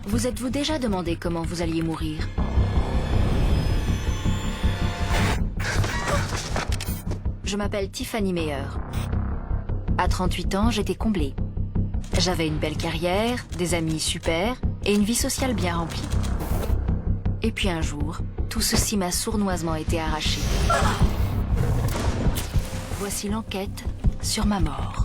Vous êtes-vous déjà demandé comment vous alliez mourir? Je m'appelle Tiffany Meyer. À 38 ans, j'étais comblée. J'avais une belle carrière, des amis super et une vie sociale bien remplie. Et puis un jour, tout ceci m'a sournoisement été arraché. Voici l'enquête sur ma mort.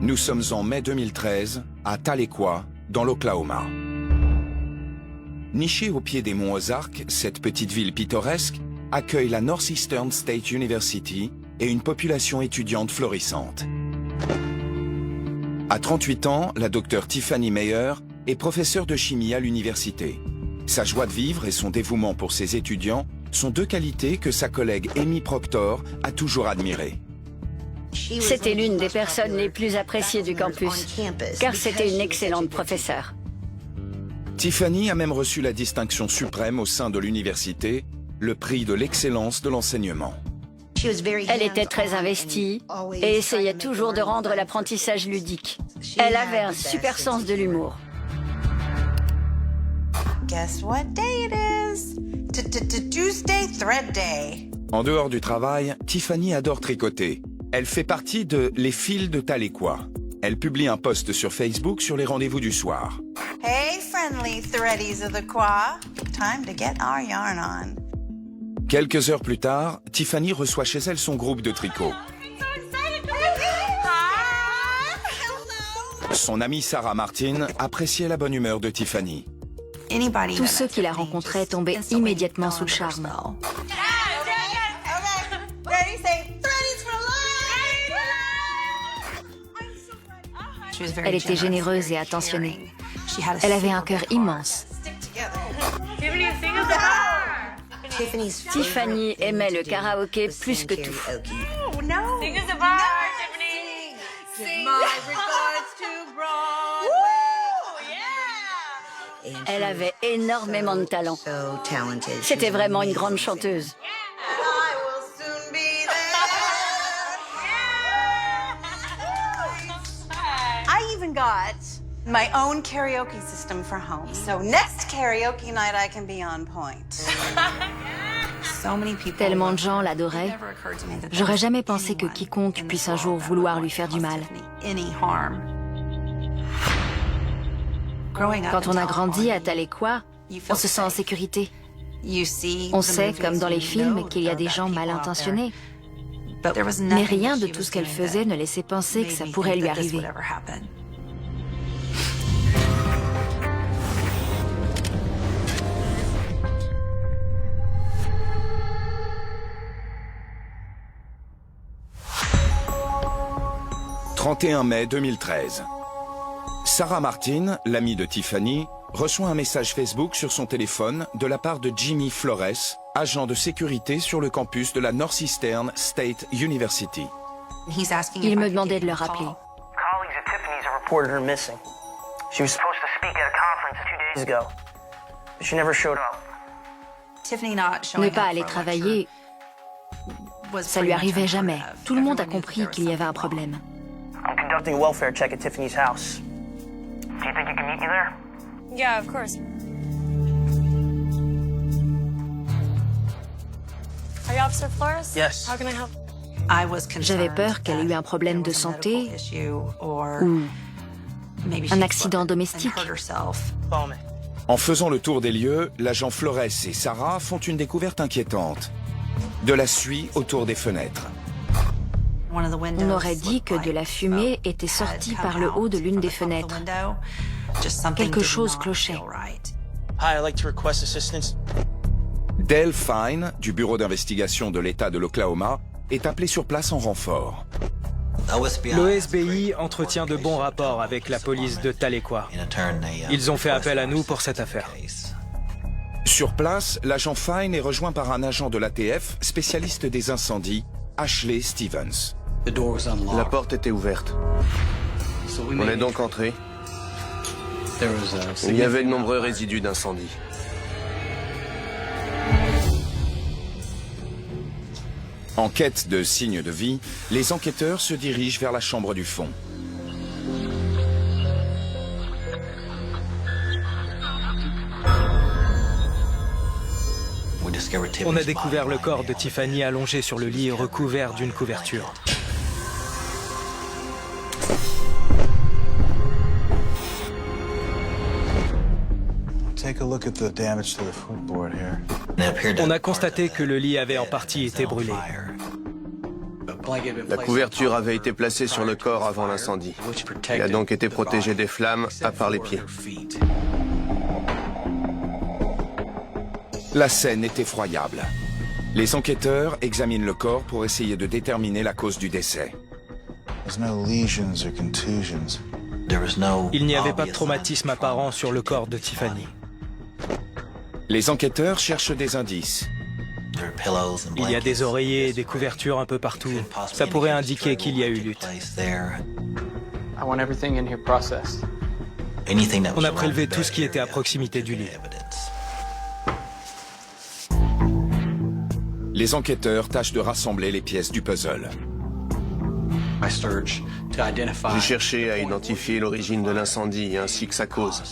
Nous sommes en mai 2013, à Tahlequah, dans l'Oklahoma. Nichée au pied des monts Ozarks, cette petite ville pittoresque accueille la Northeastern State University et une population étudiante florissante. À 38 ans, la docteure Tiffany Meyer est professeure de chimie à l'université. Sa joie de vivre et son dévouement pour ses étudiants sont deux qualités que sa collègue Amy Proctor a toujours admirées. C'était l'une des personnes les plus appréciées du campus, car c'était une excellente professeure. Tiffany a même reçu la distinction suprême au sein de l'université, le prix de l'excellence de l'enseignement. Elle était très investie et essayait toujours de rendre l'apprentissage ludique. Elle avait un super sens de l'humour. Guess what day it is? Tuesday Thread Day. En dehors du travail, Tiffany adore tricoter. Elle fait partie de Les Fils de Tahlequah. Elle publie un post sur Facebook sur les rendez-vous du soir. Hey, friendly threadies of the Qua. Time to get our yarn on. Quelques heures plus tard, Tiffany reçoit chez elle son groupe de tricot. Son amie Sarah Martin appréciait la bonne humeur de Tiffany. Tous ceux qui la rencontraient tombaient immédiatement sous le charme. Elle était généreuse et attentionnée. Elle avait un cœur immense. Tiffany aimait le karaoké plus que tout. Elle avait énormément de talent. C'était vraiment une grande chanteuse. I even got my own karaoke system for home. So next karaoke night I can be on point. Tellement de gens l'adoraient. J'aurais jamais pensé que quiconque puisse un jour vouloir lui faire du mal. Quand on a grandi à Tahlequah, on se sent en sécurité. On sait, comme dans les films, qu'il y a des gens mal intentionnés. Mais rien de tout ce qu'elle faisait ne laissait penser que ça pourrait lui arriver. « 31 mai 2013. Sarah Martin, l'amie de Tiffany, reçoit un message Facebook sur son téléphone de la part de Jimmy Flores, agent de sécurité sur le campus de la Northeastern State University. Il me demandait de le rappeler. Colleagues at Tiffany's have reported her missing. She was supposed to speak at a conference 2 days ago, but she never showed up. Ne pas aller travailler, ça lui arrivait jamais. Tout le monde a compris qu'il y avait un problème. I'm conducting a welfare check at Tiffany's house. Do you think you can meet me there? Yeah, of course. Are you Officer Flores? Yes. How can I help? J'avais peur qu'elle ait eu un problème de santé ou un accident domestique. Follow me. En faisant le tour des lieux, l'agent Flores et Sarah font une découverte inquiétante. De la suie autour des fenêtres. On aurait dit que de la fumée était sortie par le haut de l'une des fenêtres. Quelque chose clochait. Hi, I'd like to request assistance. Dale Fine, du bureau d'investigation de l'État de l'Oklahoma, est appelé sur place en renfort. L'OSBI entretient de bons rapports avec la police de Tahlequah. Ils ont fait appel à nous pour cette affaire. Sur place, l'agent Fine est rejoint par un agent de l'ATF, spécialiste des incendies, Ashley Stevens. La porte était ouverte. On est donc entré. Il y avait de nombreux résidus d'incendie. En quête de signes de vie, les enquêteurs se dirigent vers la chambre du fond. On a découvert le corps de Tiffany allongé sur le lit et recouvert d'une couverture. On a constaté que le lit avait en partie été brûlé. La couverture avait été placée sur le corps avant l'incendie. Il a donc été protégé des flammes, à part les pieds. La scène est effroyable. Les enquêteurs examinent le corps pour essayer de déterminer la cause du décès. Il n'y avait pas de traumatisme apparent sur le corps de Tiffany. Les enquêteurs cherchent des indices. Il y a des oreillers et des couvertures un peu partout. Ça pourrait indiquer qu'il y a eu lutte. On a prélevé tout ce qui était à proximité du lit. Les enquêteurs tâchent de rassembler les pièces du puzzle. J'ai cherché à identifier l'origine de l'incendie ainsi que sa cause.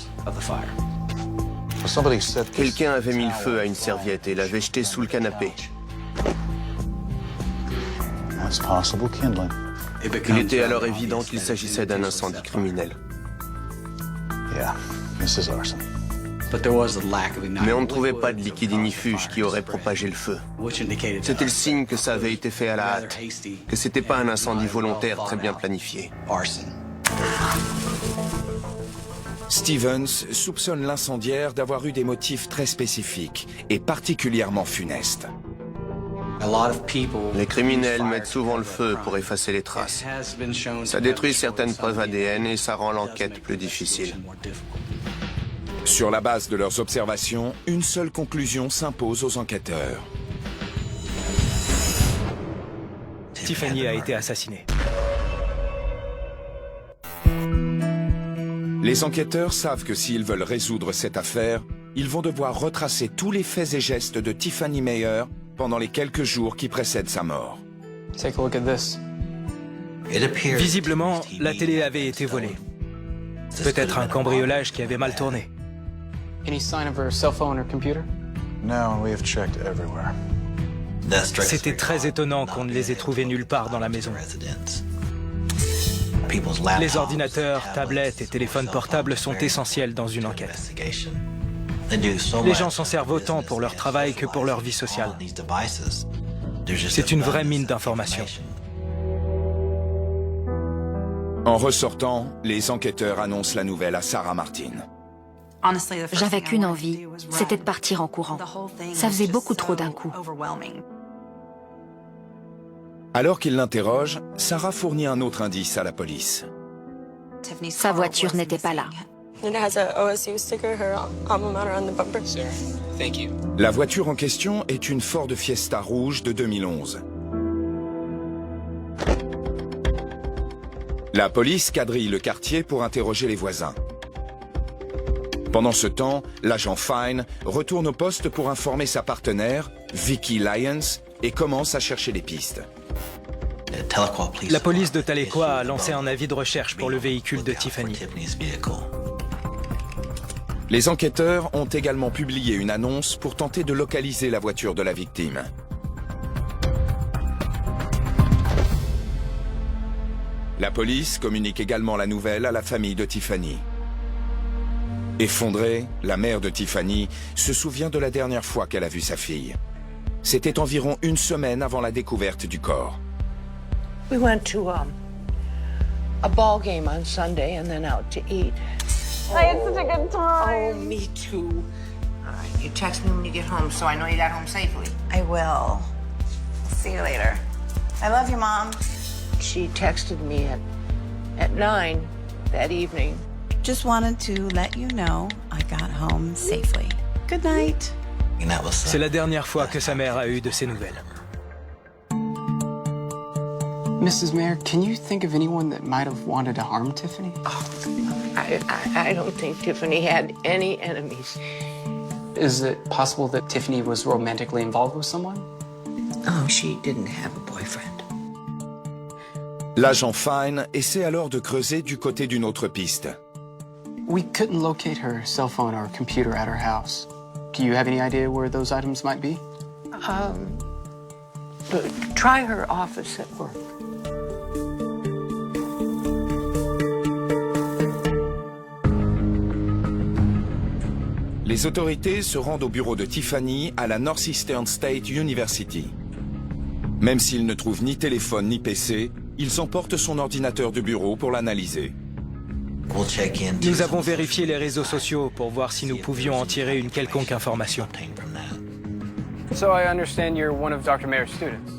Quelqu'un avait mis le feu à une serviette et l'avait jetée sous le canapé. Il était alors évident qu'il s'agissait d'un incendie criminel. Mais on ne trouvait pas de liquide ignifuge qui aurait propagé le feu. C'était le signe que ça avait été fait à la hâte, que c'était pas un incendie volontaire très bien planifié. Stevens soupçonne l'incendiaire d'avoir eu des motifs très spécifiques et particulièrement funestes. Les criminels mettent souvent le feu pour effacer les traces. Ça détruit certaines preuves ADN et ça rend l'enquête plus difficile. Sur la base de leurs observations, une seule conclusion s'impose aux enquêteurs. Tiffany a été assassinée. Les enquêteurs savent que s'ils veulent résoudre cette affaire, ils vont devoir retracer tous les faits et gestes de Tiffany Meyer pendant les quelques jours qui précèdent sa mort. Visiblement, la télé avait été volée. Peut-être un cambriolage qui avait mal tourné. C'était très étonnant qu'on ne les ait trouvés nulle part dans la maison. Les ordinateurs, tablettes et téléphones portables sont essentiels dans une enquête. Les gens s'en servent autant pour leur travail que pour leur vie sociale. C'est une vraie mine d'informations. En ressortant, les enquêteurs annoncent la nouvelle à Sarah Martin. J'avais qu'une envie, c'était de partir en courant. Ça faisait beaucoup trop d'un coup. Alors qu'ils l'interrogent, Sarah fournit un autre indice à la police. Sa voiture n'était pas là. La voiture en question est une Ford Fiesta rouge de 2011. La police quadrille le quartier pour interroger les voisins. Pendant ce temps, l'agent Fine retourne au poste pour informer sa partenaire, Vicky Lyons, et commence à chercher des pistes. La police de Tahlequah a lancé un avis de recherche pour le véhicule de Tiffany. Les enquêteurs ont également publié une annonce pour tenter de localiser la voiture de la victime. La police communique également la nouvelle à la famille de Tiffany. Effondrée, la mère de Tiffany se souvient de la dernière fois qu'elle a vu sa fille. C'était environ une semaine avant la découverte du corps. We went to a ball game on Sunday and then out to eat. I had such a good time. Oh, me too. All right, you text me when you get home so I know you got home safely. I will. See you later. I love you, Mom. She texted me at 9 that evening. Just wanted to let you know I got home safely. Good night. C'est la dernière fois que sa mère a eu de ses nouvelles. Mrs. Mayer, can you think of anyone that might have wanted to harm Tiffany? I don't think Tiffany had any enemies. Is it possible that Tiffany was romantically involved with someone? Oh, she didn't have a boyfriend. L'agent Fine essaie alors de creuser du côté d'une autre piste. We couldn't locate her cell phone or computer at her house. Do you have any idea where those items might be? Try her office at work. Les autorités se rendent au bureau de Tiffany à la Northeastern State University. Même s'ils ne trouvent ni téléphone ni PC, ils emportent son ordinateur de bureau pour l'analyser. Nous avons vérifié les réseaux sociaux pour voir si nous pouvions en tirer une quelconque information. So I understand you're one of Dr. Mayer's students.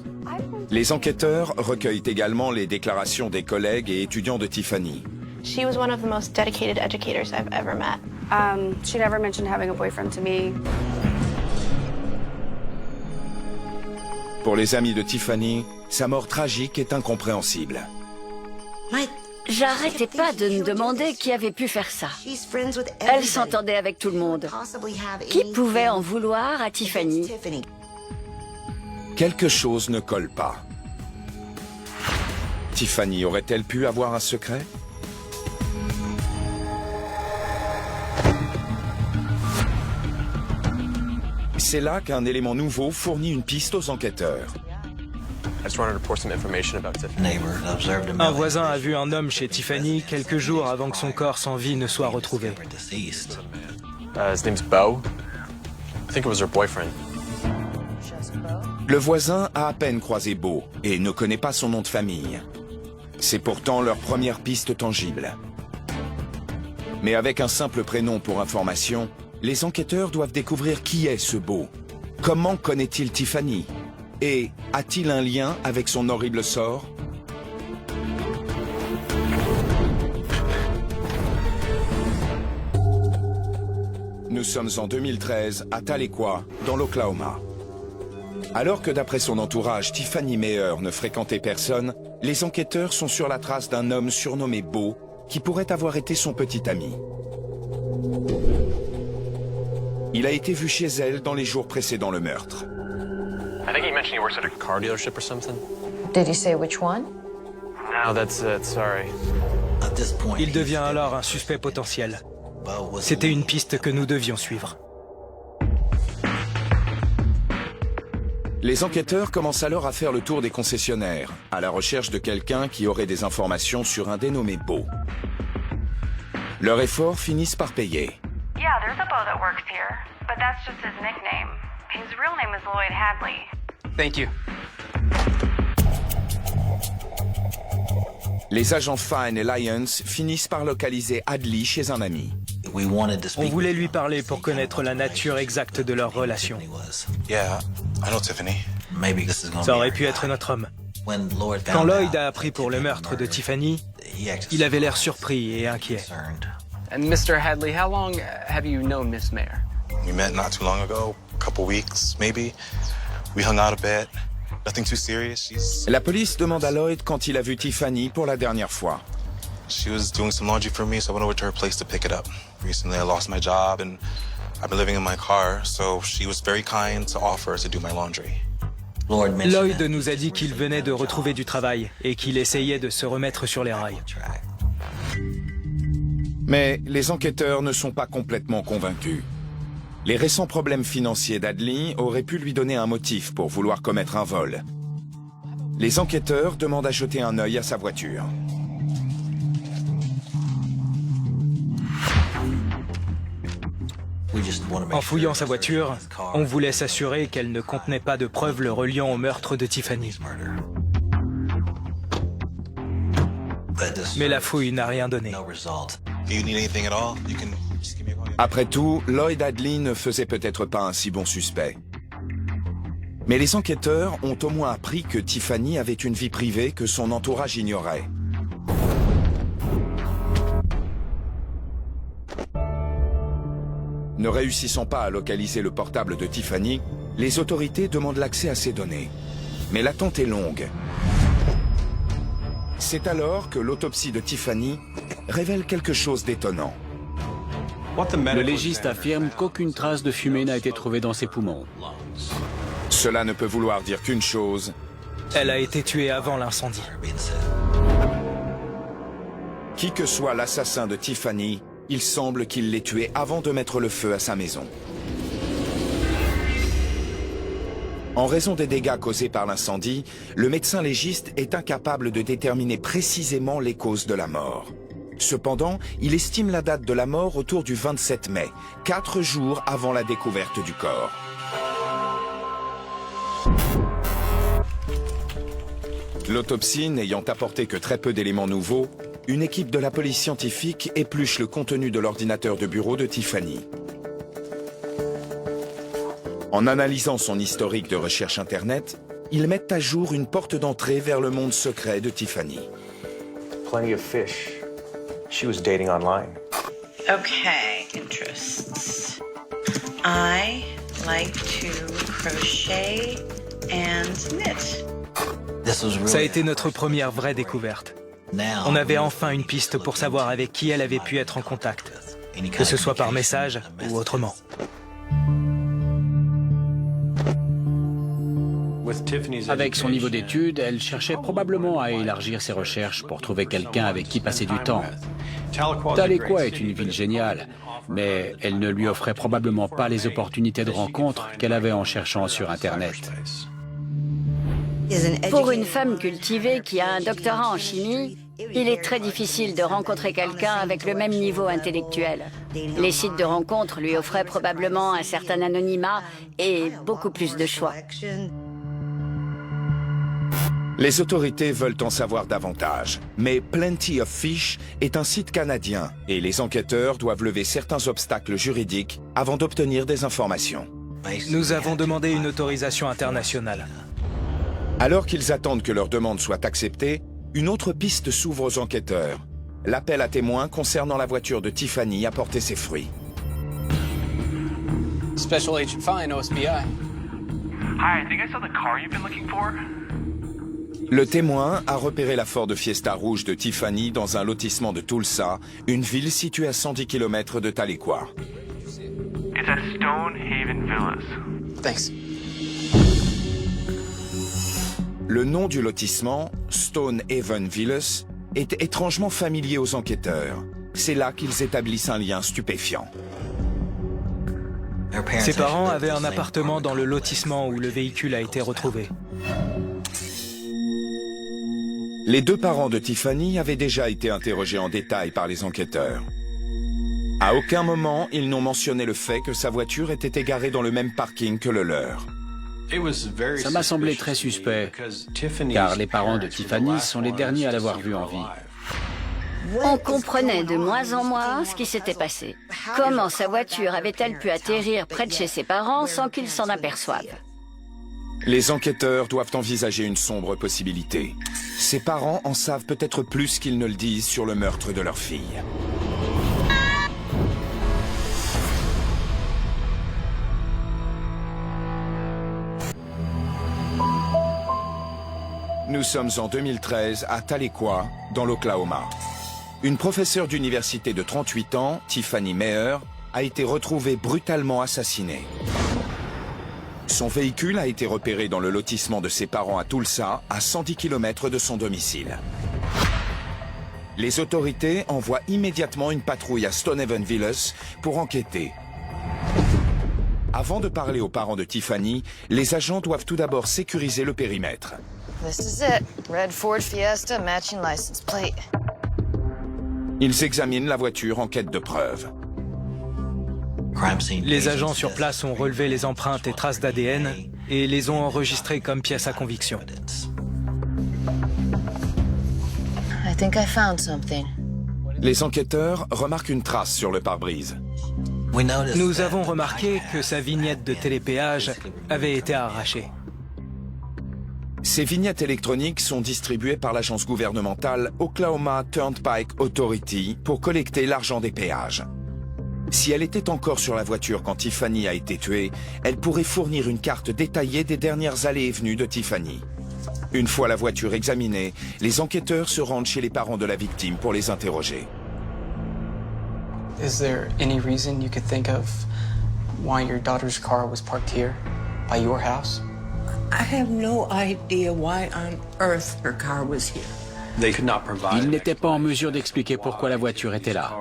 Les enquêteurs recueillent également les déclarations des collègues et étudiants de Tiffany. She was one of the most dedicated educators I've ever met. She never mentioned having a boyfriend to me. Pour les amis de Tiffany, sa mort tragique est incompréhensible. J'arrêtais pas de me demander qui avait pu faire ça. Elle s'entendait avec tout le monde. Qui pouvait en vouloir à Tiffany? Quelque chose ne colle pas. Tiffany aurait-elle pu avoir un secret? C'est là qu'un élément nouveau fournit une piste aux enquêteurs. Un voisin a vu un homme chez Tiffany quelques jours avant que son corps sans vie ne soit retrouvé. His name's Bo. I think it was her boyfriend. Le voisin a à peine croisé Bo et ne connaît pas son nom de famille. C'est pourtant leur première piste tangible. Mais avec un simple prénom pour information, les enquêteurs doivent découvrir qui est ce Bo. Comment connaît-il Tiffany? Et a-t-il un lien avec son horrible sort? Nous sommes en 2013 à Tahlequah, dans l'Oklahoma. Alors que d'après son entourage, Tiffany Mayer ne fréquentait personne, les enquêteurs sont sur la trace d'un homme surnommé Bo, qui pourrait avoir été son petit ami. Il a été vu chez elle dans les jours précédant le meurtre. I think he mentioned he works at a car dealership or something. Did he say which one? No, that's it. Sorry. Il devient alors un suspect potentiel. C'était une piste que nous devions suivre. Les enquêteurs commencent alors à faire le tour des concessionnaires, à la recherche de quelqu'un qui aurait des informations sur un dénommé Bo. Leurs efforts finissent par payer. Yeah, there's a Bo that works here, but that's just his nickname. His real name is Lloyd Hadley. Thank you. Les agents Fine et Lyons finissent par localiser Hadley chez un ami. On voulait lui parler pour connaître la nature exacte de leur relation. Yeah, I know Tiffany. Ça aurait pu être notre homme. Quand Lloyd a appris pour le meurtre de Tiffany, il avait l'air surpris et inquiet. And Mr. Hadley, how long have you known Miss Mayer? We met not too long ago, a couple weeks, maybe. We hung out a bit. Nothing too serious. La police demande à Lloyd quand il a vu Tiffany pour la dernière fois. She was doing some laundry for me, so I went over to her place to pick it up. Recently, I lost my job, and I've been living in my car, so she was very kind to offer to do my laundry. Lloyd nous a dit qu'il venait de retrouver du travail et qu'il essayait de se remettre sur les rails. Mais les enquêteurs ne sont pas complètement convaincus. Les récents problèmes financiers d'Hadley auraient pu lui donner un motif pour vouloir commettre un vol. Les enquêteurs demandent à jeter un œil à sa voiture. En fouillant sa voiture, on voulait s'assurer qu'elle ne contenait pas de preuves le reliant au meurtre de Tiffany. Mais la fouille n'a rien donné. Après tout, Lloyd Hadley ne faisait peut-être pas un si bon suspect. Mais les enquêteurs ont au moins appris que Tiffany avait une vie privée que son entourage ignorait. Ne réussissant pas à localiser le portable de Tiffany, les autorités demandent l'accès à ces données. Mais l'attente est longue. C'est alors que l'autopsie de Tiffany révèle quelque chose d'étonnant. Le légiste affirme qu'aucune trace de fumée n'a été trouvée dans ses poumons. Cela ne peut vouloir dire qu'une chose. Elle a été tuée avant l'incendie. Qui que soit l'assassin de Tiffany, il semble qu'il l'ait tuée avant de mettre le feu à sa maison. En raison des dégâts causés par l'incendie, le médecin légiste est incapable de déterminer précisément les causes de la mort. Cependant, il estime la date de la mort autour du 27 mai, 4 jours avant la découverte du corps. L'autopsie n'ayant apporté que très peu d'éléments nouveaux, une équipe de la police scientifique épluche le contenu de l'ordinateur de bureau de Tiffany. En analysant son historique de recherche Internet, ils mettent à jour une porte d'entrée vers le monde secret de Tiffany. Plenty of fish. She was dating online. Okay, interests. I like to crochet and knit. Ça a été notre première vraie découverte. On avait enfin une piste pour savoir avec qui elle avait pu être en contact, que ce soit par message ou autrement. Avec son niveau d'études, elle cherchait probablement à élargir ses recherches pour trouver quelqu'un avec qui passer du temps. Tahlequah est une ville géniale, mais elle ne lui offrait probablement pas les opportunités de rencontre qu'elle avait en cherchant sur Internet. Pour une femme cultivée qui a un doctorat en chimie, il est très difficile de rencontrer quelqu'un avec le même niveau intellectuel. Les sites de rencontres lui offraient probablement un certain anonymat et beaucoup plus de choix. Les autorités veulent en savoir davantage, mais Plenty of Fish est un site canadien et les enquêteurs doivent lever certains obstacles juridiques avant d'obtenir des informations. Nous avons demandé une autorisation internationale. Alors qu'ils attendent que leur demande soit acceptée, une autre piste s'ouvre aux enquêteurs. L'appel à témoins concernant la voiture de Tiffany a porté ses fruits. Special Agent Fine, OSBI. Hi, I think I saw the car you've been looking for. Le témoin a repéré la Ford Fiesta rouge de Tiffany dans un lotissement de Tulsa, une ville située à 110 km de Tahlequah. It's at Stonehaven Villas. Thanks. Le nom du lotissement, Stonehaven Villas, est étrangement familier aux enquêteurs. C'est là qu'ils établissent un lien stupéfiant. Ses parents avaient un appartement dans le lotissement où le véhicule a été retrouvé. Les deux parents de Tiffany avaient déjà été interrogés en détail par les enquêteurs. À aucun moment, ils n'ont mentionné le fait que sa voiture était égarée dans le même parking que le leur. Ça m'a semblé très suspect, car les parents de Tiffany sont les derniers à l'avoir vue en vie. On comprenait de moins en moins ce qui s'était passé. Comment sa voiture avait-elle pu atterrir près de chez ses parents sans qu'ils s'en aperçoivent? Les enquêteurs doivent envisager une sombre possibilité. Ses parents en savent peut-être plus qu'ils ne le disent sur le meurtre de leur fille. Nous sommes en 2013 à Tahlequah, dans l'Oklahoma. Une professeure d'université de 38 ans, Tiffany Meyer, a été retrouvée brutalement assassinée. Son véhicule a été repéré dans le lotissement de ses parents à Tulsa, à 110 km de son domicile. Les autorités envoient immédiatement une patrouille à Stonehaven Villas pour enquêter. Avant de parler aux parents de Tiffany, les agents doivent tout d'abord sécuriser le périmètre. This is it. Red Ford Fiesta matching license plate. Ils examinent la voiture en quête de preuves. Les agents sur place ont relevé les empreintes et traces d'ADN et les ont enregistrées comme pièces à conviction. I think I found something. Les enquêteurs remarquent une trace sur le pare-brise. Nous avons remarqué que sa vignette de télépéage avait été arrachée. Ces vignettes électroniques sont distribuées par l'agence gouvernementale Oklahoma Turnpike Authority pour collecter l'argent des péages. Si elle était encore sur la voiture quand Tiffany a été tuée, elle pourrait fournir une carte détaillée des dernières allées et venues de Tiffany. Une fois la voiture examinée, les enquêteurs se rendent chez les parents de la victime pour les interroger. Is there any reason you could think of why your daughter's car was parked here, by your house? I have no idea why on earth her car was here. Ils n'étaient pas en mesure d'expliquer pourquoi la voiture était là.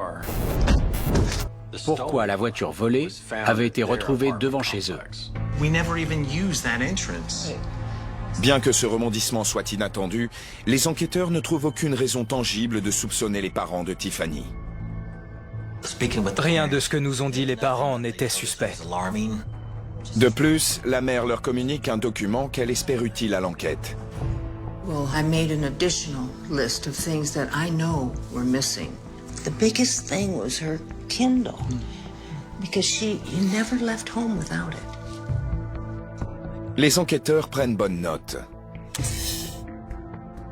Pourquoi la voiture volée avait été retrouvée devant chez eux. Bien que ce rebondissement soit inattendu, les enquêteurs ne trouvent aucune raison tangible de soupçonner les parents de Tiffany. Rien de ce que nous ont dit les parents n'était suspect. De plus, la mère leur communique un document qu'elle espère utile à l'enquête. Well, I made an additional list of things that I know were missing. The biggest thing was her Kindle, because she never left home without it. Les enquêteurs prennent bonne note.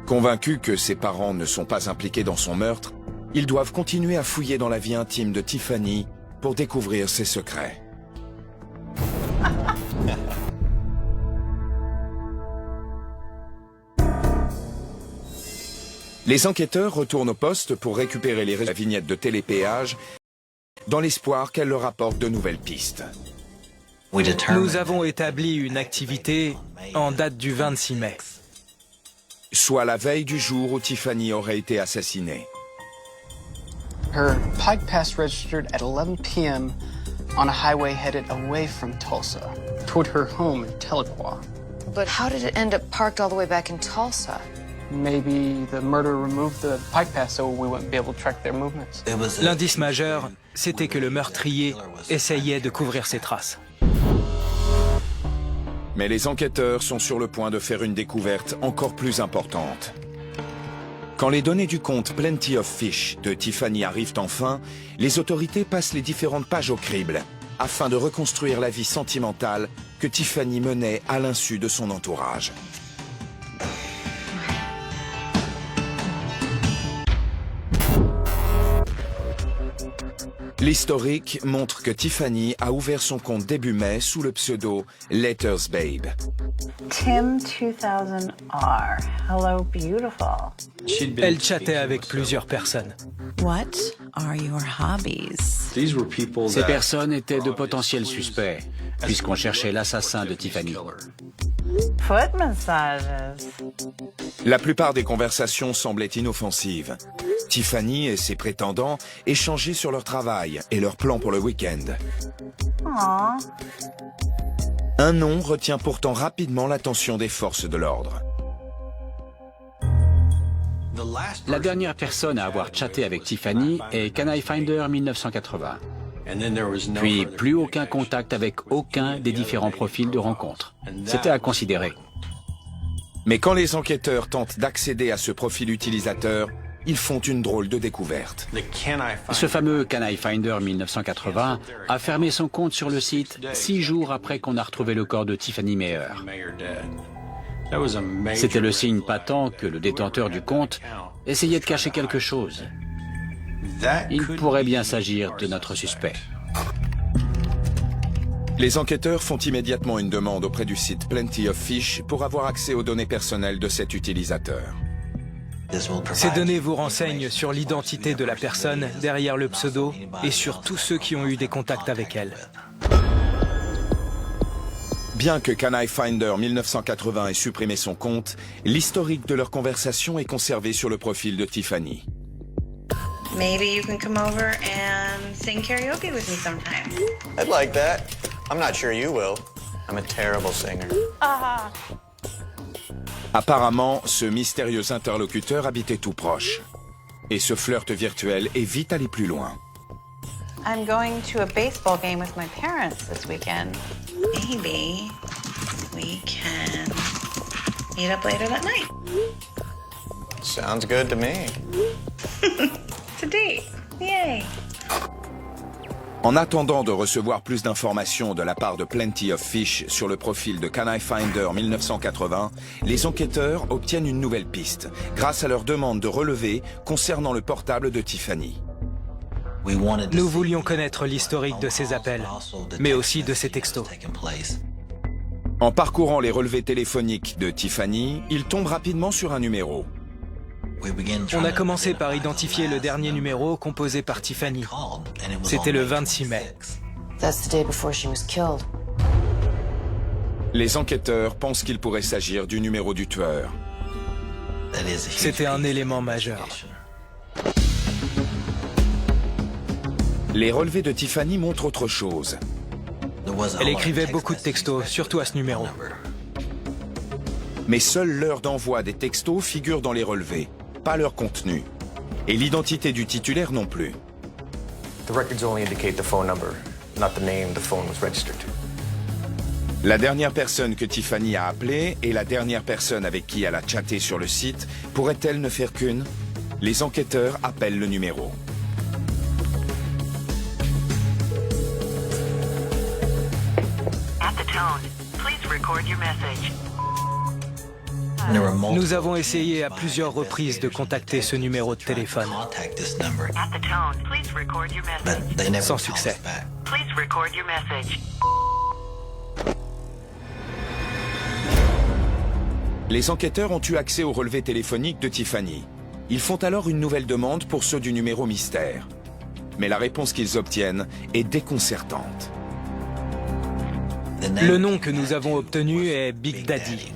Convaincus que ses parents ne sont pas impliqués dans son meurtre, ils doivent continuer à fouiller dans la vie intime de Tiffany pour découvrir ses secrets. Les enquêteurs retournent au poste pour récupérer les la vignette de télépéage dans l'espoir qu'elle leur apporte de nouvelles pistes. Nous avons établi une activité en date du 26 mai. Soit la veille du jour où Tiffany aurait été assassinée. Her Pike Pass registered at 11 p.m. on a highway headed away from Tulsa, toward her home in Tahlequah. But how did it end up parked all the way back in Tulsa? Maybe the murderer removed the Pike Pass so we wouldn't be able to track their movements. L'indice majeur, c'était que le meurtrier essayait de couvrir ses traces. Mais les enquêteurs sont sur le point de faire une découverte encore plus importante. Quand les données du compte Plenty of Fish de Tiffany arrivent enfin, les autorités passent les différentes pages au crible, afin de reconstruire la vie sentimentale que Tiffany menait à l'insu de son entourage. L'historique montre que Tiffany a ouvert son compte début mai sous le pseudo Letters Babe. Tim 2000R. Hello, beautiful. Elle chattait avec plusieurs personnes. What are your hobbies? Ces personnes étaient de potentiels suspects, puisqu'on cherchait l'assassin de Tiffany. Foot massages. La plupart des conversations semblaient inoffensives. Tiffany et ses prétendants échangeaient sur leur travail et leurs plans pour le week-end. Aww. Un nom retient pourtant rapidement l'attention des forces de l'ordre. La dernière personne à avoir chatté avec Tiffany est Can I Find Her 1980. Puis plus aucun contact avec aucun des différents profils de rencontre. C'était à considérer. Mais quand les enquêteurs tentent d'accéder à ce profil utilisateur, ils font une drôle de découverte. Ce fameux Can I Find Her 1980 a fermé son compte sur le site 6 jours après qu'on a retrouvé le corps de Tiffany Meyer. C'était le signe patent que le détenteur du compte essayait de cacher quelque chose. Il pourrait bien s'agir de notre suspect. Les enquêteurs font immédiatement une demande auprès du site Plenty of Fish pour avoir accès aux données personnelles de cet utilisateur. Ces données vous renseignent sur l'identité de la personne derrière le pseudo et sur tous ceux qui ont eu des contacts avec elle. Bien que Can I Find Her 1980 ait supprimé son compte, l'historique de leur conversation est conservé sur le profil de Tiffany. Maybe you can come over and sing karaoke with me sometime. I'd like that. I'm not sure you will. I'm a terrible singer. Apparemment, ce mystérieux interlocuteur habitait tout proche. Et ce flirt virtuel est vite allé plus loin. I'm going to a baseball game with my parents this weekend. Maybe we can meet up later that night. Sounds good to me. It's a date. Yay. En attendant de recevoir plus d'informations de la part de Plenty of Fish sur le profil de Can I Find Her 1980, les enquêteurs obtiennent une nouvelle piste, grâce à leur demande de relevé concernant le portable de Tiffany. Nous voulions connaître l'historique de ces appels, mais aussi de ces textos. En parcourant les relevés téléphoniques de Tiffany, il tombe rapidement sur un numéro. On a commencé par identifier le dernier numéro composé par Tiffany. C'était le 26 mai. Les enquêteurs pensent qu'il pourrait s'agir du numéro du tueur. C'était un élément majeur. Les relevés de Tiffany montrent autre chose. Elle écrivait beaucoup de textos, surtout à ce numéro. Mais seule l'heure d'envoi des textos figure dans les relevés, pas leur contenu. Et l'identité du titulaire non plus. The records only indicate the phone number, not the name the phone was registered to. La dernière personne que Tiffany a appelée et la dernière personne avec qui elle a chatté sur le site pourraient-elles ne faire qu'une? Les enquêteurs appellent le numéro. At the tone, please record your message. Nous avons essayé à plusieurs reprises de contacter ce numéro de téléphone. At the tone, please record your message. Sans succès. Please record your message. Les enquêteurs ont eu accès au relevé téléphonique de Tiffany. Ils font alors une nouvelle demande pour ceux du numéro mystère. Mais la réponse qu'ils obtiennent est déconcertante. Le nom que nous avons obtenu est Big Daddy.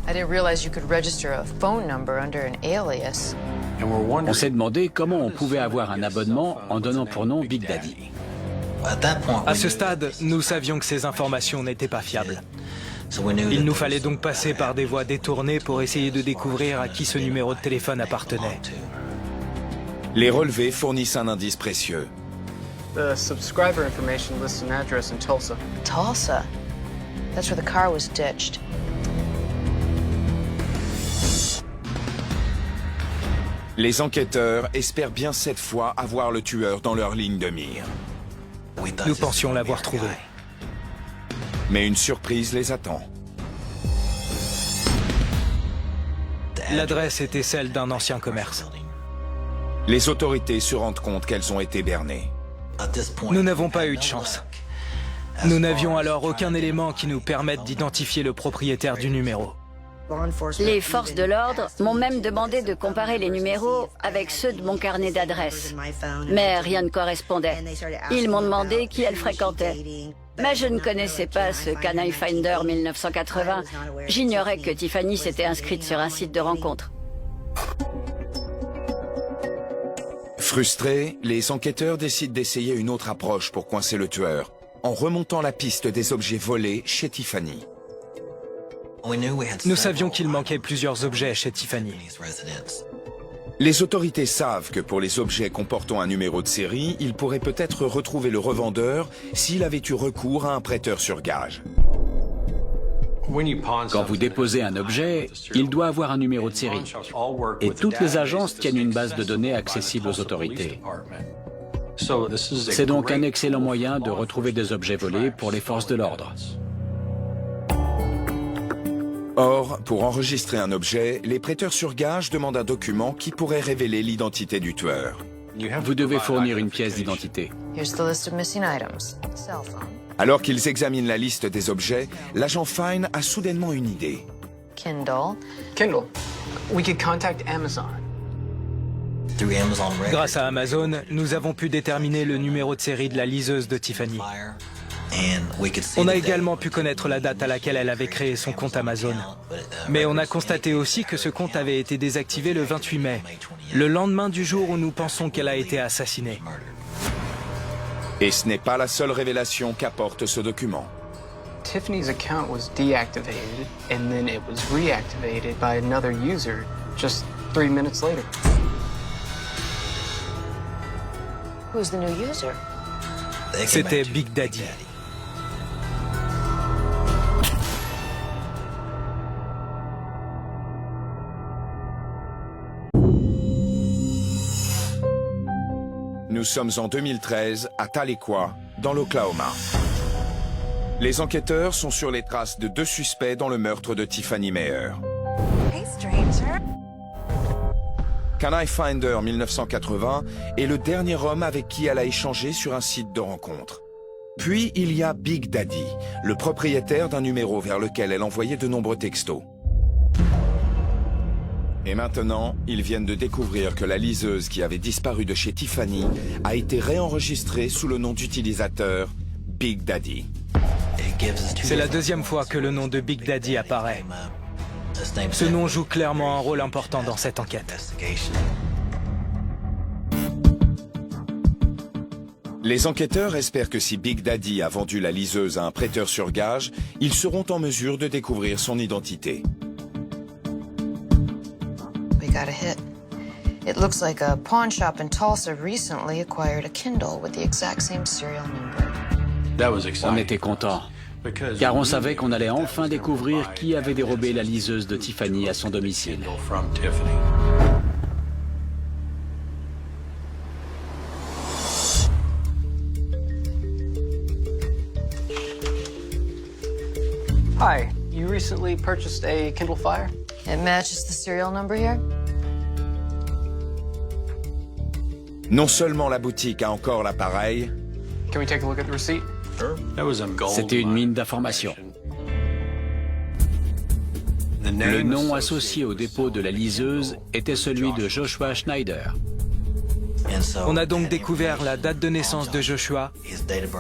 I didn't realize you could register a phone number under an alias. On s'est demandé comment on pouvait avoir un abonnement en donnant pour nom Big Daddy. À ce stade, nous savions que ces informations n'étaient pas fiables. Il nous fallait donc passer par des voies détournées pour essayer de découvrir à qui ce numéro de téléphone appartenait. Les relevés fournissent un indice précieux. The subscriber information lists an address in Tulsa. Tulsa? That's where the car was ditched. Les enquêteurs espèrent bien cette fois avoir le tueur dans leur ligne de mire. Nous pensions l'avoir trouvé. Mais une surprise les attend. L'adresse était celle d'un ancien commerce. Les autorités se rendent compte qu'elles ont été bernées. Nous n'avons pas eu de chance. Nous n'avions alors aucun élément qui nous permette d'identifier le propriétaire du numéro. Les forces de l'ordre m'ont même demandé de comparer les numéros avec ceux de mon carnet d'adresses. Mais rien ne correspondait. Ils m'ont demandé qui elle fréquentait. Mais je ne connaissais pas ce Canaille Finder 1980. J'ignorais que Tiffany s'était inscrite sur un site de rencontre. Frustrés, les enquêteurs décident d'essayer une autre approche pour coincer le tueur, en remontant la piste des objets volés chez Tiffany. Nous savions qu'il manquait plusieurs objets chez Tiffany. Les autorités savent que pour les objets comportant un numéro de série, ils pourraient peut-être retrouver le revendeur s'il avait eu recours à un prêteur sur gage. Quand vous déposez un objet, il doit avoir un numéro de série. Et toutes les agences tiennent une base de données accessible aux autorités. C'est donc un excellent moyen de retrouver des objets volés pour les forces de l'ordre. Or, pour enregistrer un objet, les prêteurs sur gage demandent un document qui pourrait révéler l'identité du tueur. Vous devez fournir une pièce d'identité. Here's the list of missing items. Cell phone. Alors qu'ils examinent la liste des objets, l'agent Fine a soudainement une idée. Kindle. Kindle. We could contact Amazon. Grâce à Amazon, nous avons pu déterminer le numéro de série de la liseuse de Tiffany. On a également pu connaître la date à laquelle elle avait créé son compte Amazon. Mais on a constaté aussi que ce compte avait été désactivé le 28 mai, le lendemain du jour où nous pensons qu'elle a été assassinée. Et ce n'est pas la seule révélation qu'apporte ce document. Tiffany's account was deactivated, and then it was reactivated by another user just 3 minutes later. Who's the new user? C'était Big Daddy. Nous sommes en 2013 à Tahlequah, dans l'Oklahoma. Les enquêteurs sont sur les traces de 2 suspects dans le meurtre de Tiffany Meyer. Hey, stranger. Can I Finder 1980 est le dernier homme avec qui elle a échangé sur un site de rencontre. Puis il y a Big Daddy, le propriétaire d'un numéro vers lequel elle envoyait de nombreux textos. Et maintenant, ils viennent de découvrir que la liseuse qui avait disparu de chez Tiffany a été réenregistrée sous le nom d'utilisateur Big Daddy. C'est la deuxième fois que le nom de Big Daddy apparaît. Ce nom joue clairement un rôle important dans cette enquête. Les enquêteurs espèrent que si Big Daddy a vendu la liseuse à un prêteur sur gage, ils seront en mesure de découvrir son identité. We got a hit. It looks like a pawn shop in Tulsa recently acquired a Kindle with the exact same serial number. On était contents, car on savait qu'on allait enfin découvrir qui avait dérobé la liseuse de Tiffany à son domicile. Hi, you recently purchased a Kindle Fire? It matches the serial number here? Non seulement la boutique a encore l'appareil, Can we take a look at the receipt? C'était une mine d'informations. Le nom associé au dépôt de la liseuse était celui de Joshua Schneider. On a donc découvert la date de naissance de Joshua,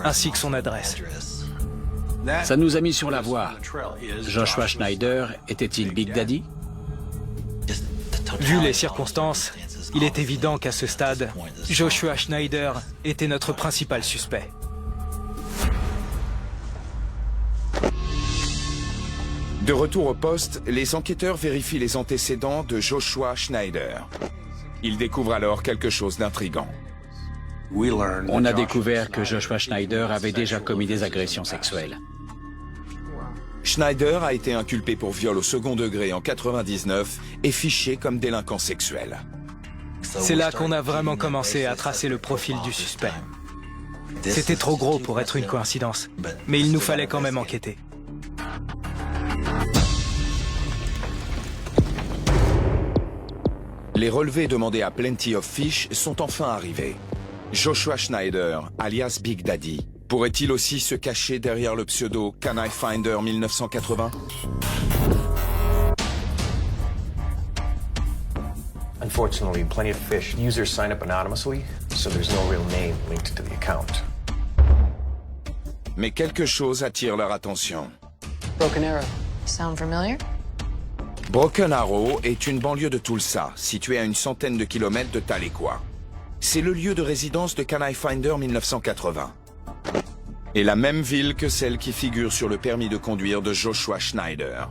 ainsi que son adresse. Ça nous a mis sur la voie. Joshua Schneider était-il Big Daddy? Vu les circonstances, il est évident qu'à ce stade, Joshua Schneider était notre principal suspect. De retour au poste, les enquêteurs vérifient les antécédents de Joshua Schneider. Ils découvrent alors quelque chose d'intriguant. On a découvert que Joshua Schneider avait déjà commis des agressions sexuelles. Schneider a été inculpé pour viol au second degré en 99 et fiché comme délinquant sexuel. C'est là qu'on a vraiment commencé à tracer le profil du suspect. C'était trop gros pour être une coïncidence, mais il nous fallait quand même enquêter. Les relevés demandés à Plenty of Fish sont enfin arrivés. Joshua Schneider, alias Big Daddy, pourrait-il aussi se cacher derrière le pseudo Can I Finder 1980? Unfortunately, Plenty of Fish users sign up anonymously, so there's no real name linked to the account. Mais quelque chose attire leur attention. Broken Arrow. Sound familiar? Broken Arrow est une banlieue de Tulsa, située à une centaine de kilomètres de Tahlequah. C'est le lieu de résidence de Can I Finder 1980. Et la même ville que celle qui figure sur le permis de conduire de Joshua Schneider.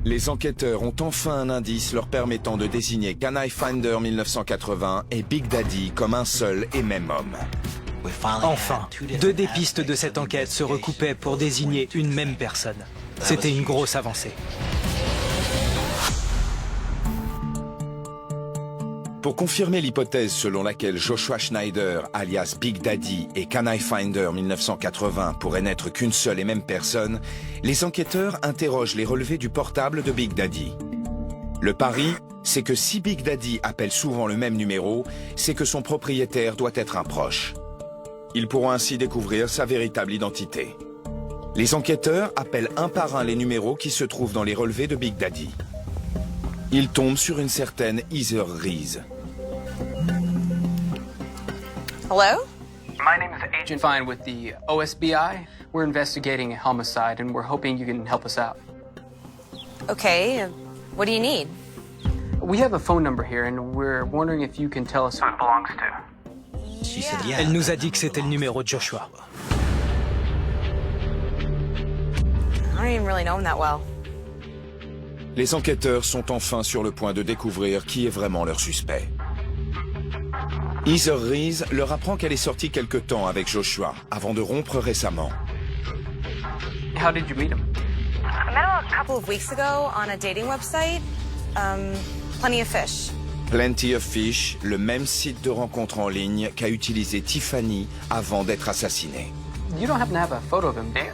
Les enquêteurs ont enfin un indice leur permettant de désigner Can I Finder 1980 et Big Daddy comme un seul et même homme. Enfin, deux des pistes de cette enquête se recoupaient pour désigner une même personne. C'était une grosse avancée. Pour confirmer l'hypothèse selon laquelle Joshua Schneider, alias Big Daddy, et Can I Finder 1980 pourraient n'être qu'une seule et même personne, les enquêteurs interrogent les relevés du portable de Big Daddy. Le pari, c'est que si Big Daddy appelle souvent le même numéro, c'est que son propriétaire doit être un proche. Ils pourront ainsi découvrir sa véritable identité. Les enquêteurs appellent un par un les numéros qui se trouvent dans les relevés de Big Daddy. Ils tombent sur une certaine Heather Reese. Hello? My name is Agent Fine with the OSBI. We're investigating a homicide and we're hoping you can help us out. Okay, what do you need? We have a phone number here and we're wondering if you can tell us who it belongs to. Elle nous a dit que c'était le numéro de Joshua. I don't even really know him that well. Les enquêteurs sont enfin sur le point de découvrir qui est vraiment leur suspect. Heather Reese leur apprend qu'elle est sortie quelque temps avec Joshua, avant de rompre récemment. How did you meet him? I met him a couple of weeks ago on a dating website. Plenty of Fish. Plenty of Fish, le même site de rencontre en ligne qu'a utilisé Tiffany avant d'être assassinée. You don't happen to have a photo of him, do you?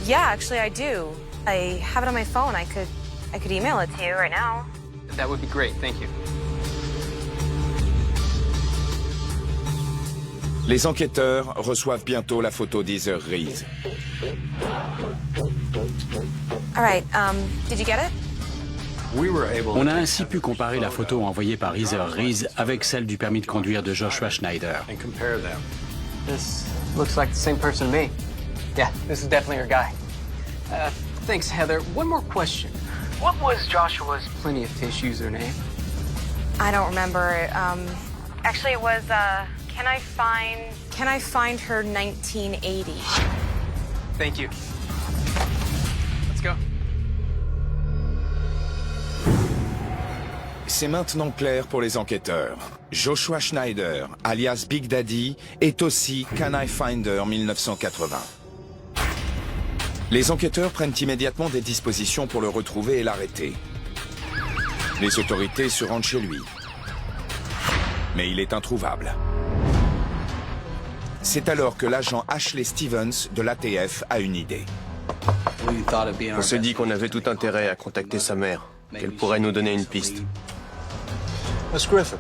Yeah, actually I do. I have it on my phone. I could email it to you right now. That would be great, thank you. Les enquêteurs reçoivent bientôt la photo d'Heather Reese. All right, did you get it? On a ainsi pu comparer la photo envoyée par Heather Reese avec celle du permis de conduire de Joshua Schneider. This looks like the same person to me. Yeah, this is definitely her guy. Thanks, Heather. One more question. What was Joshua's Plenty of Fish username? I don't remember. Actually, it was, can I find her 1980? Thank you. Let's go. C'est maintenant clair pour les enquêteurs. Joshua Schneider, alias Big Daddy, est aussi Can I Find Her 1980. Les enquêteurs prennent immédiatement des dispositions pour le retrouver et l'arrêter. Les autorités se rendent chez lui. Mais il est introuvable. C'est alors que l'agent Ashley Stevens de l'ATF a une idée. On s'est dit qu'on avait tout intérêt à contacter sa mère, qu'elle pourrait nous donner une piste. Miss Griffin,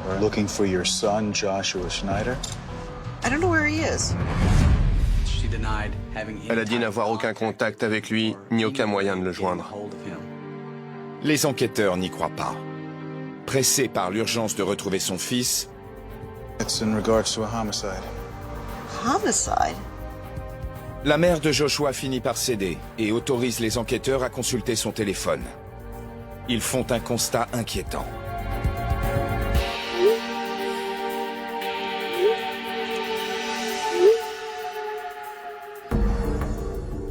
we're looking for your son, Joshua Schneider. I don't know where he is. Elle a dit n'avoir aucun contact avec lui, ni aucun moyen de le joindre. Les enquêteurs n'y croient pas. Pressés par l'urgence de retrouver son fils, It's in regards to a homicide. Homicide? la mère de Joshua finit par céder et autorise les enquêteurs à consulter son téléphone. Ils font un constat inquiétant.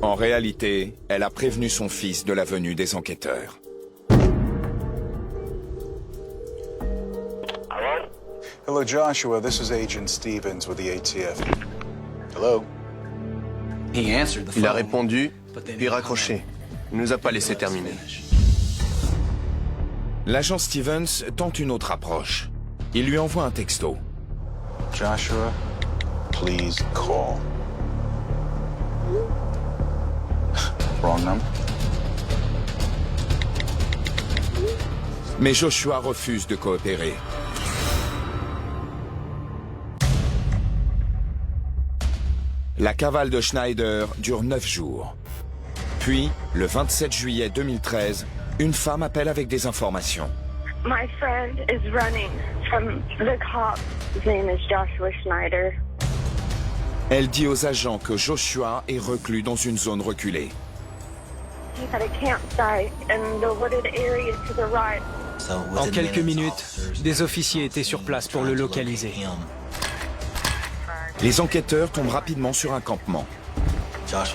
En réalité, elle a prévenu son fils de la venue des enquêteurs. Hello, Joshua. This is Agent Stevens with the ATF. Hello. Il a répondu, puis raccroché. Il nous a pas laissé terminer. L'agent Stevens tente une autre approche. Il lui envoie un texto. Joshua, please call. Wrong number. Mais Joshua refuse de coopérer. La cavale de Schneider dure 9 jours. Puis, le 27 juillet 2013, une femme appelle avec des informations. My friend is running from the cops. His name is Joshua Schneider. Elle dit aux agents que Joshua est reclus dans une zone reculée. He's at a campsite in the wooded area to the right. En quelques minutes, des officiers étaient sur place pour le localiser. Les enquêteurs tombent rapidement sur un campement.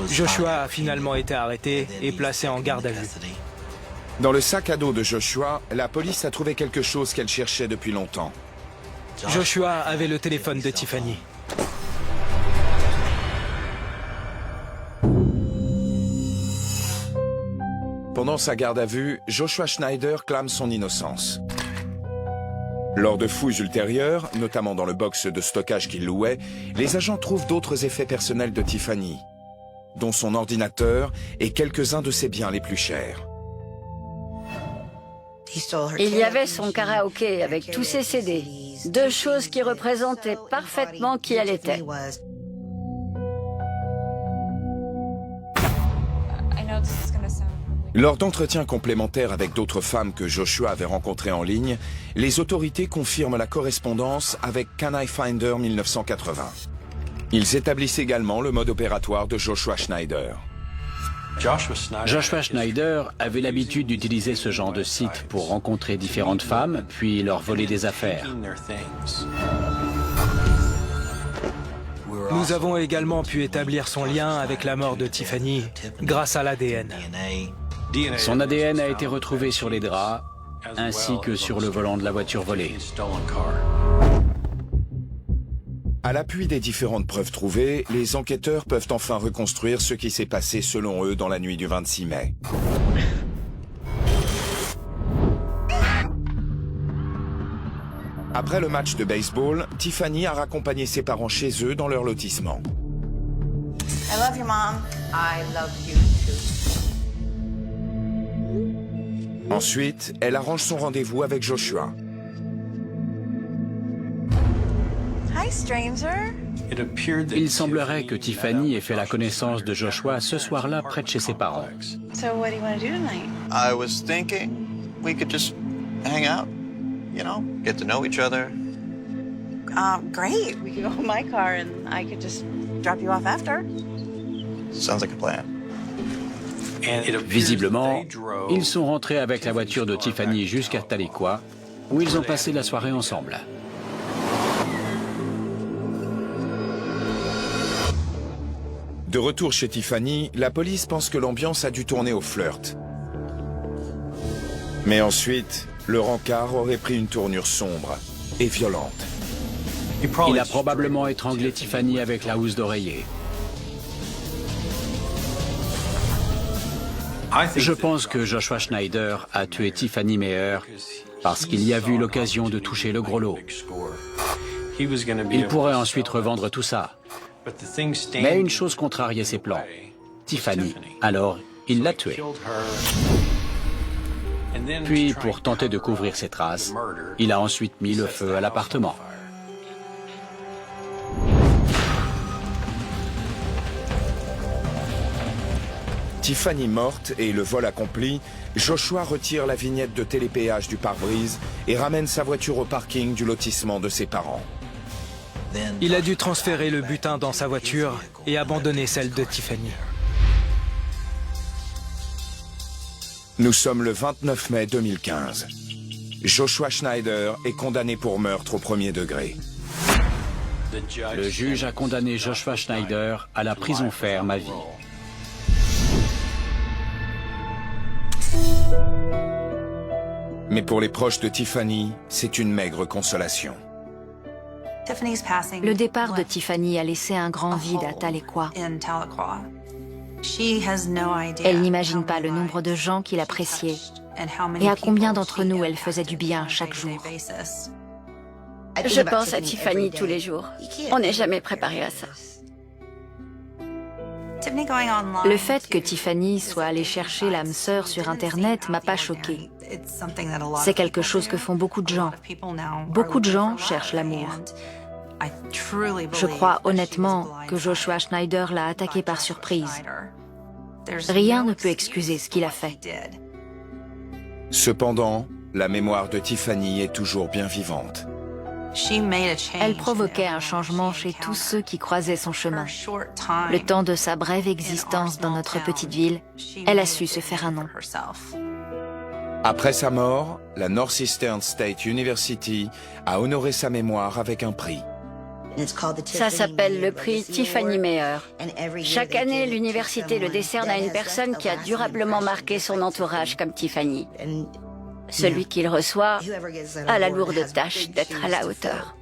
Joshua a finalement été arrêté et placé en garde à vue. Dans le sac à dos de Joshua, la police a trouvé quelque chose qu'elle cherchait depuis longtemps. Joshua avait le téléphone de Tiffany. Pendant sa garde à vue, Joshua Schneider clame son innocence. Lors de fouilles ultérieures, notamment dans le box de stockage qu'il louait, les agents trouvent d'autres effets personnels de Tiffany, dont son ordinateur et quelques-uns de ses biens les plus chers. Il y avait son karaoké avec tous ses CD, deux choses qui représentaient parfaitement qui elle était. Lors d'entretiens complémentaires avec d'autres femmes que Joshua avait rencontrées en ligne, les autorités confirment la correspondance avec Can I Find Her 1980. Ils établissent également le mode opératoire de Joshua Schneider. Joshua Schneider avait l'habitude d'utiliser ce genre de site pour rencontrer différentes femmes, puis leur voler des affaires. Nous avons également pu établir son lien avec la mort de Tiffany grâce à l'ADN. Son ADN a été retrouvé sur les draps, ainsi que sur le volant de la voiture volée. À l'appui des différentes preuves trouvées, les enquêteurs peuvent enfin reconstruire ce qui s'est passé selon eux dans la nuit du 26 mai. Après le match de baseball, Tiffany a raccompagné ses parents chez eux dans leur lotissement. I love you, Mom. I love you too. Ensuite, elle arrange son rendez-vous avec Joshua. Hi, stranger. Il semblerait que Tiffany ait fait la connaissance de Joshua ce soir-là près de chez ses parents. So what do you want to do tonight? I was thinking we could just hang out, you know, get to know each other. Great. We could go in my car and I could just drop you off after. Sounds like a plan. Visiblement, ils sont rentrés avec la voiture de Tiffany jusqu'à Tahlequah, où ils ont passé la soirée ensemble. De retour chez Tiffany, la police pense que l'ambiance a dû tourner au flirt. Mais ensuite, le rencard aurait pris une tournure sombre et violente. Il a probablement étranglé Tiffany avec la housse d'oreiller. Je pense que Joshua Schneider a tué Tiffany Meyer parce qu'il y a vu l'occasion de toucher le gros lot. Il pourrait ensuite revendre tout ça. Mais une chose contrariait ses plans. Tiffany. Alors, il l'a tuée. Puis, pour tenter de couvrir ses traces, il a ensuite mis le feu à l'appartement. Tiffany morte et le vol accompli, Joshua retire la vignette de télépéage du pare-brise et ramène sa voiture au parking du lotissement de ses parents. Il a dû transférer le butin dans sa voiture et abandonner celle de Tiffany. Nous sommes le 29 mai 2015. Joshua Schneider est condamné pour meurtre au premier degré. Le juge a condamné Joshua Schneider à la prison ferme à vie. Mais pour les proches de Tiffany, c'est une maigre consolation. Le départ de Tiffany a laissé un grand vide à Tahlequah. Elle n'imagine pas le nombre de gens qui l'appréciaient et à combien d'entre nous elle faisait du bien chaque jour. Je pense à Tiffany tous les jours. On n'est jamais préparé à ça. Le fait que Tiffany soit allée chercher l'âme sœur sur Internet m'a pas choquée. C'est quelque chose que font beaucoup de gens. Beaucoup de gens cherchent l'amour. Je crois honnêtement que Joshua Schneider l'a attaqué par surprise. Rien ne peut excuser ce qu'il a fait. Cependant, la mémoire de Tiffany est toujours bien vivante. Elle provoquait un changement chez tous ceux qui croisaient son chemin. Le temps de sa brève existence dans notre petite ville, elle a su se faire un nom. Après sa mort, la Northeastern State University a honoré sa mémoire avec un prix. Ça s'appelle le prix Tiffany Meyer. Chaque année, l'université le décerne à une personne qui a durablement marqué son entourage comme Tiffany. Celui qui le reçoit a la lourde tâche d'être à la hauteur.